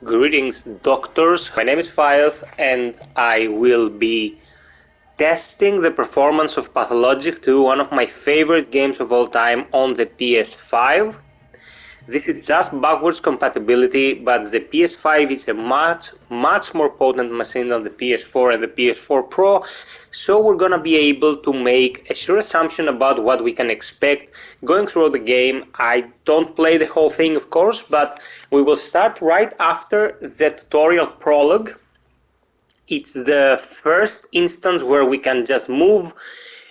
Greetings, doctors. My name is FiOth, and I will be testing the performance of Pathologic 2, one of my favorite games of all time, on the PS5. This is just backwards compatibility, but the PS5 is a much more potent machine than the PS4 and the PS4 Pro, so we're gonna be able to make a sure assumption about what we can expect going through the game. I don't play the whole thing, of course, but we will start right after the tutorial prologue. It's the first instance where we can just move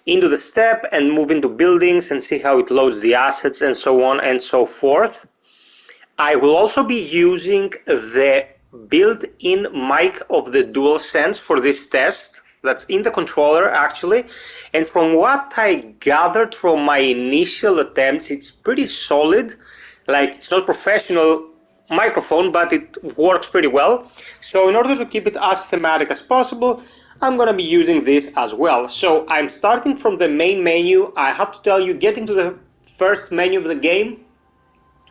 into the step and move into buildings and see how it loads the assets and so on and so forth. I will also be using the built-in mic of the DualSense for this test. That's in the controller actually, and from what I gathered from my initial attempts, it's pretty solid. Like, it's not professional microphone, but it works pretty well. So in order to keep it as thematic as possible, I'm gonna be using this as well. So I'm starting from the main menu. I have to tell you, getting to the first menu of the game,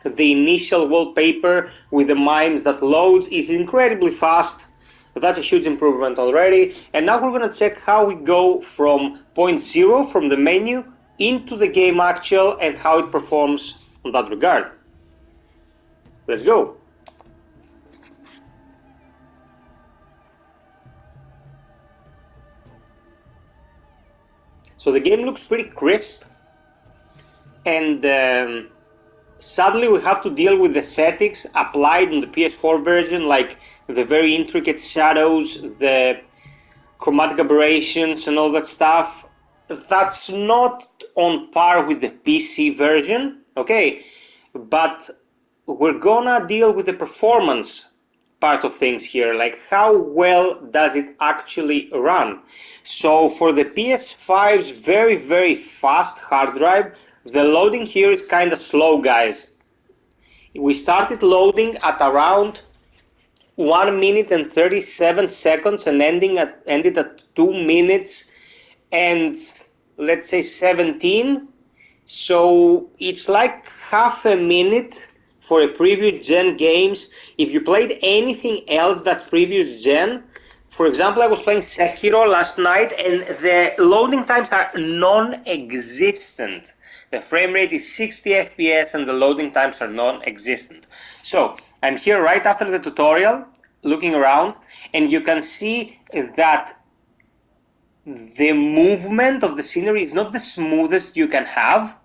the initial wallpaper with the mimes that loads is incredibly fast. That's a huge improvement already. And now we're going to check how we go from point zero, from the menu, into the game actual and how it performs on that regard. Let's go. So the game looks pretty crisp, and sadly we have to deal with the settings applied on the PS4 version, like the very intricate shadows, the chromatic aberrations and all that stuff. That's not on par with the PC version, okay? But we're gonna deal with the performance part of things here, like how well does it actually run. So for the PS5's very fast hard drive, the loading here is kind of slow, guys. We started loading at around 1 minute and 37 seconds and ended at 2 minutes and, let's say, 17. So it's like half a minute for a previous gen games. If you played anything else that's previous gen, for example, I was playing Sekiro last night and the loading times are non-existent. The frame rate is 60 FPS and the loading times are non-existent. So I'm here right after the tutorial, looking around, and you can see that the movement of the scenery is not the smoothest you can have.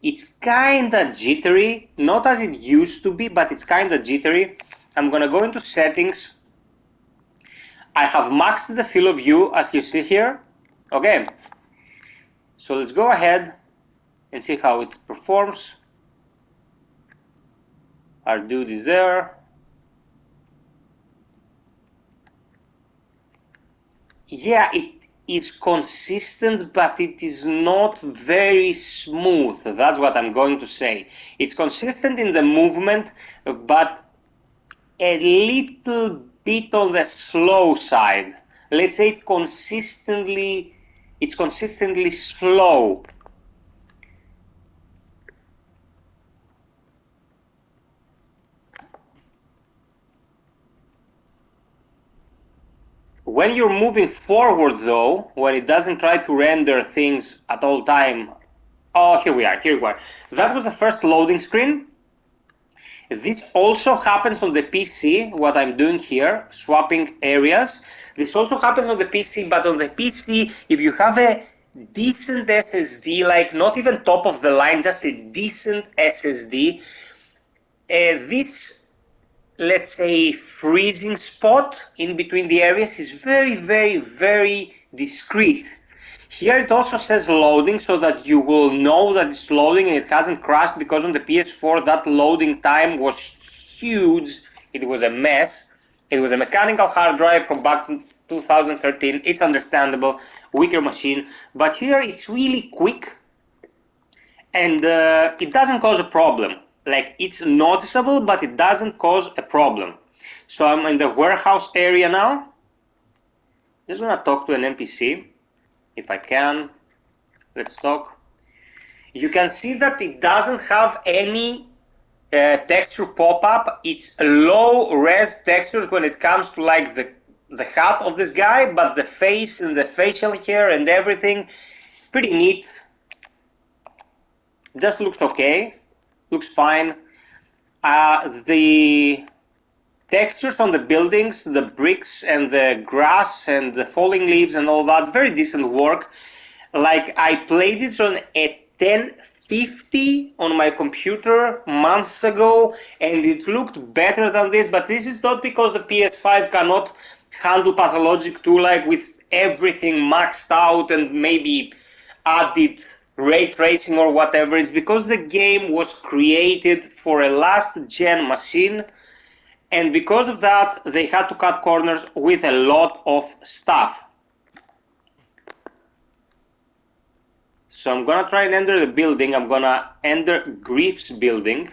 It's kinda jittery, not as it used to be, but it's kinda jittery. I'm gonna go into settings. I have maxed the field of view as you see here. Okay, so let's go ahead and see how it performs. Our dude is there. Yeah, it is consistent, but it is not very smooth. That's what I'm going to say. It's consistent in the movement, but a little bit on the slow side. Let's say it's consistently slow. When you're moving forward though, when it doesn't try to render things at all time. Oh, here we are. That was the first loading screen. This also happens on the PC, what I'm doing here, swapping areas. This also happens on the PC, but on the PC, if you have a decent SSD, like not even top of the line, just a decent SSD, this, let's say, freezing spot in between the areas is very discreet. Here it also says loading, so that you will know that it's loading and it hasn't crashed, because on the PS4 that loading time was huge. It was a mess. It was a mechanical hard drive from back to 2013. It's understandable, weaker machine, but here it's really quick and it doesn't cause a problem. Like, it's noticeable, but it doesn't cause a problem. So I'm in the warehouse area now. Just gonna talk to an NPC if I can. Let's talk. You can see that it doesn't have any texture pop-up. It's low res textures when it comes to like the hat of this guy, but the face and the facial hair and everything, pretty neat. Just looks okay, looks fine. The textures on the buildings, the bricks and the grass and the falling leaves and all that, very decent work. Like, I played it on a 1050 on my computer months ago, and it looked better than this, but this is not because the PS5 cannot handle Pathologic 2 like with everything maxed out and maybe added ray tracing or whatever. It's because the game was created for a last gen machine, and because of that they had to cut corners with a lot of stuff. So I'm gonna try and enter the building. I'm gonna enter Grief's building.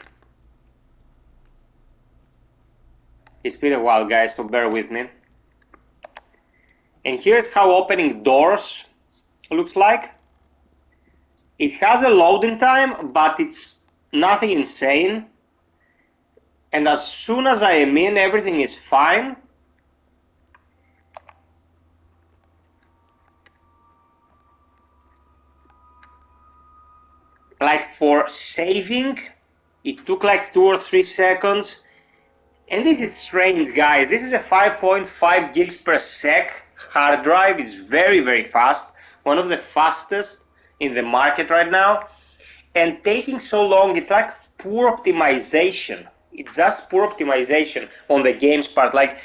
It's been a while, guys, so bear with me. And here's how opening doors looks like. It has a loading time, but it's nothing insane. And as soon as I am in, everything is fine. Like, for saving, it took like 2 or 3 seconds. And this is strange, guys. This is a 5.5 gigs per sec hard drive. It's very, very fast. One of the fastest in the market right now. And taking so long, it's like poor optimization. It's just poor optimization on the game's part. Like,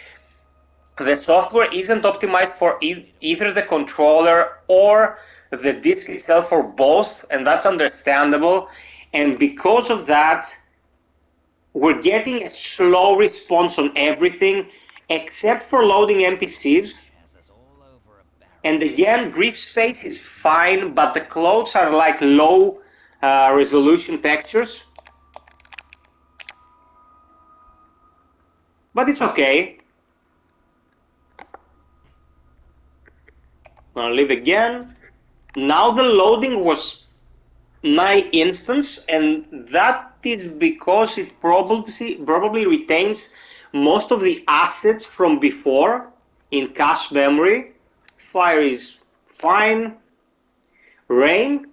the software isn't optimized for either the controller or the disk itself, or both, and that's understandable. And because of that, we're getting a slow response on everything except for loading NPCs. And again, Grief's face is fine, but the clothes are like low resolution textures. But it's okay. I'll leave again. Now the loading was 9 instance, and that is because it probably retains most of the assets from before in cache memory. Fire is fine. Rain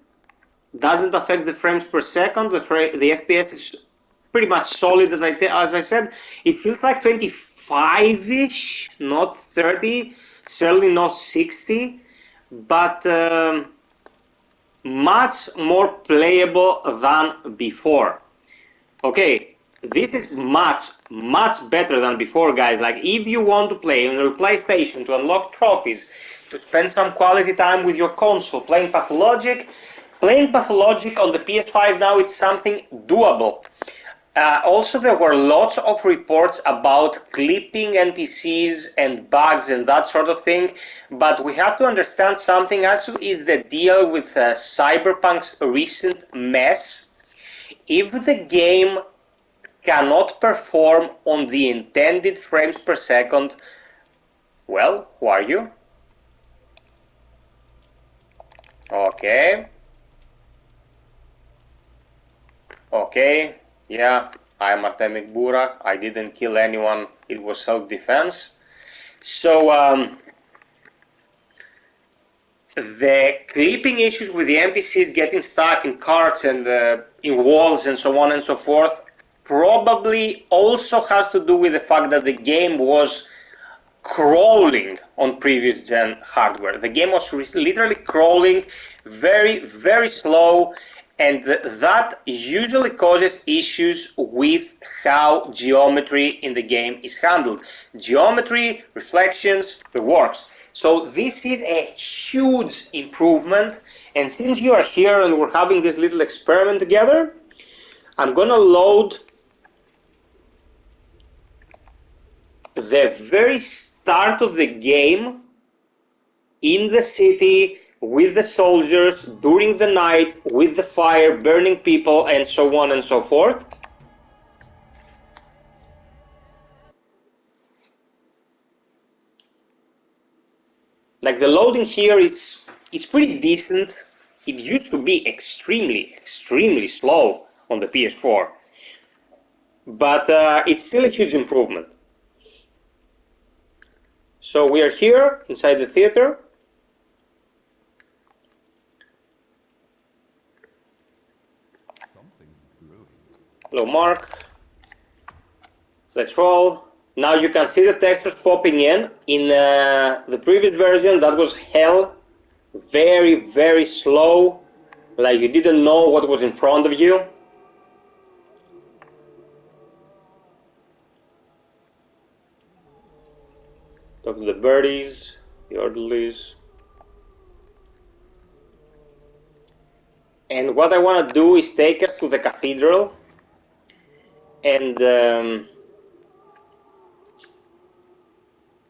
doesn't affect the frames per second. The FPS is pretty much solid, as I said. It feels like 25-ish, not 30, certainly not 60, but much more playable than before. Okay, this is much better than before, guys. Like, if you want to play on your PlayStation to unlock trophies, to spend some quality time with your console playing Pathologic on the PS5 now, it's something doable. Also, there were lots of reports about clipping NPCs and bugs and that sort of thing, but we have to understand something, as is the deal with Cyberpunk's recent mess. If the game cannot perform on the intended frames per second, well, who are you? Okay. Okay. Yeah, I'm Artemik Burak. I didn't kill anyone. It was self-defense. So, the clipping issues with the NPCs getting stuck in carts and in walls and so on and so forth probably also has to do with the fact that the game was crawling on previous gen hardware. The game was literally crawling, very, very slow, and that usually causes issues with how geometry in the game is handled. Geometry, reflections, the works. So this is a huge improvement, and since you are here and we're having this little experiment together, I'm gonna load the very start of the game in the city with the soldiers during the night with the fire burning people and so on and so forth. Like, the loading here is pretty decent. It used to be extremely slow on the PS4. but it's still a huge improvement. So we are here inside the theater. Hello, Mark. Let's roll. Now you can see the textures popping in. In the previous version, that was hell. Very, very slow. Like you didn't know what was in front of you. Talk to the birdies, the orderlies. And what I want to do is take us to the cathedral. And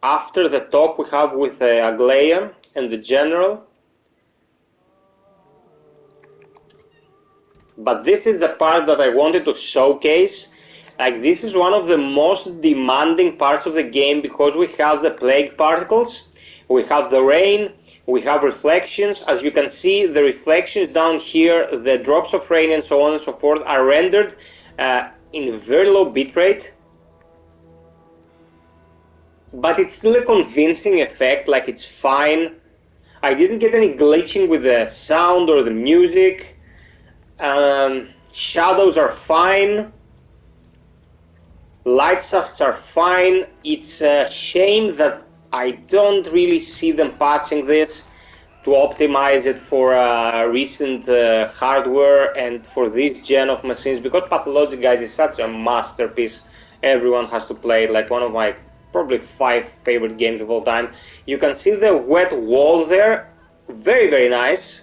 after the talk we have with Aglaia and the general. But this is the part that I wanted to showcase. Like, this is one of the most demanding parts of the game because we have the plague particles, we have the rain, we have reflections. As you can see, the reflections down here, the drops of rain and so on and so forth are rendered in very low bitrate. But it's still a convincing effect, like it's fine. I didn't get any glitching with the sound or the music. Shadows are fine. Light shafts are fine. It's a shame that I don't really see them patching this to optimize it for recent hardware and for this gen of machines, because Pathologic, guys, is such a masterpiece. Everyone has to play it, like one of my probably 5 favorite games of all time. You can see the wet wall there. Very, very nice.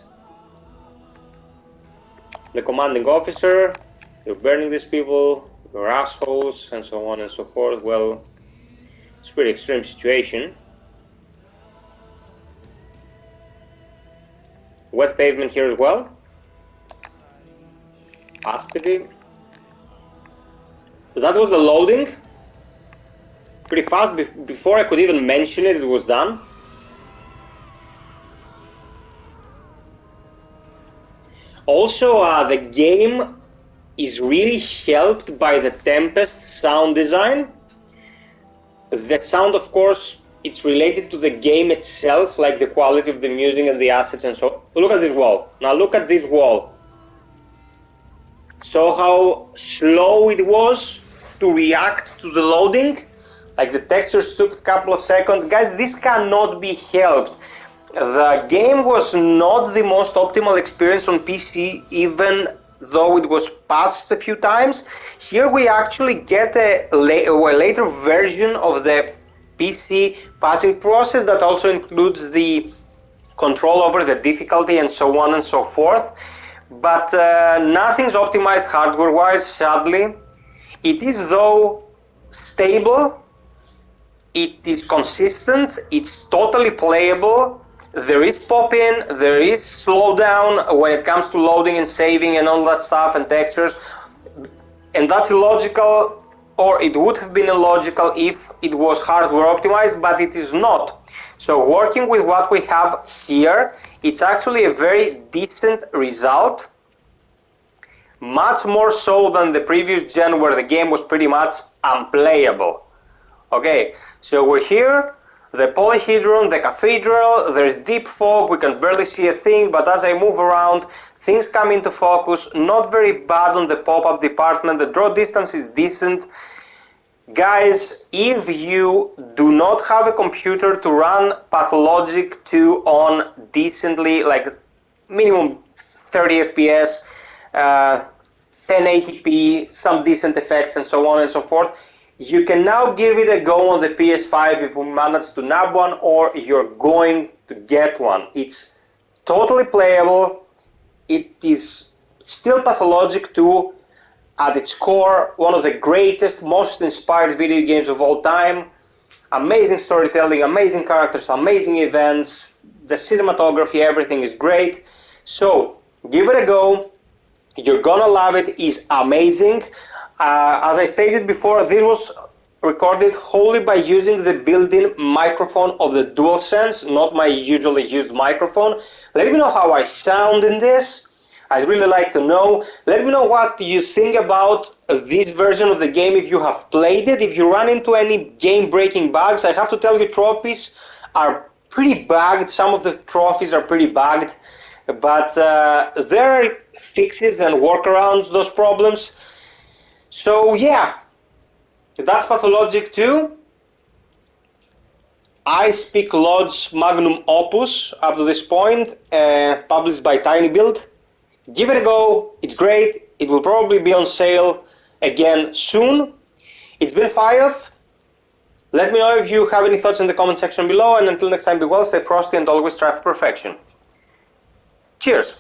The commanding officer, you're burning these people, you're assholes, and so on and so forth. Well, it's a pretty extreme situation. Wet pavement here as well. Aspedy. That was the loading. Pretty fast. Before I could even mention it, it was done. Also, the game is really helped by the Tempest sound design. The sound, of course, it's related to the game itself, like the quality of the music and the assets and so. Look at this wall. Now look at this wall. So how slow it was to react to the loading. Like the textures took a couple of seconds. Guys, this cannot be helped. The game was not the most optimal experience on PC, even though it was patched a few times. Here we actually get a later version of the PC patching process that also includes the control over the difficulty and so on and so forth. But nothing's optimized hardware-wise, sadly. It is, though, stable. It is consistent. It's totally playable. There is pop-in, there is slowdown when it comes to loading and saving and all that stuff and textures. And that's illogical, or it would have been illogical if it was hardware optimized, but it is not. So working with what we have here, it's actually a very decent result. Much more so than the previous gen where the game was pretty much unplayable. Okay, so we're here. The polyhedron, the cathedral, there's deep fog, we can barely see a thing, but as I move around, things come into focus. Not very bad on the pop-up department, the draw distance is decent. Guys, if you do not have a computer to run Pathologic 2 on decently, like minimum 30 FPS, 1080p, some decent effects and so on and so forth, you can now give it a go on the PS5 if you manage to nab one, or you're going to get one. It's totally playable. It is still Pathologic 2 at its core, one of the greatest, most inspired video games of all time. Amazing storytelling, amazing characters, amazing events, the cinematography, everything is great. So give it a go. You're gonna love it. It's amazing. As I stated before, this was recorded wholly by using the built-in microphone of the DualSense, not my usually used microphone. Let me know how I sound in this. I'd really like to know. Let me know what you think about this version of the game if you have played it, if you run into any game-breaking bugs. I have to tell you, trophies are pretty bugged. Some of the trophies are pretty bugged, but there are fixes and workarounds those problems. So yeah, that's Pathologic 2. I Speak Lod's magnum opus up to this point, published by Tiny Build. Give it a go, it's great, it will probably be on sale again soon. It's been FiOth. Let me know if you have any thoughts in the comment section below, and until next time, be well, stay frosty, and always strive for perfection. Cheers!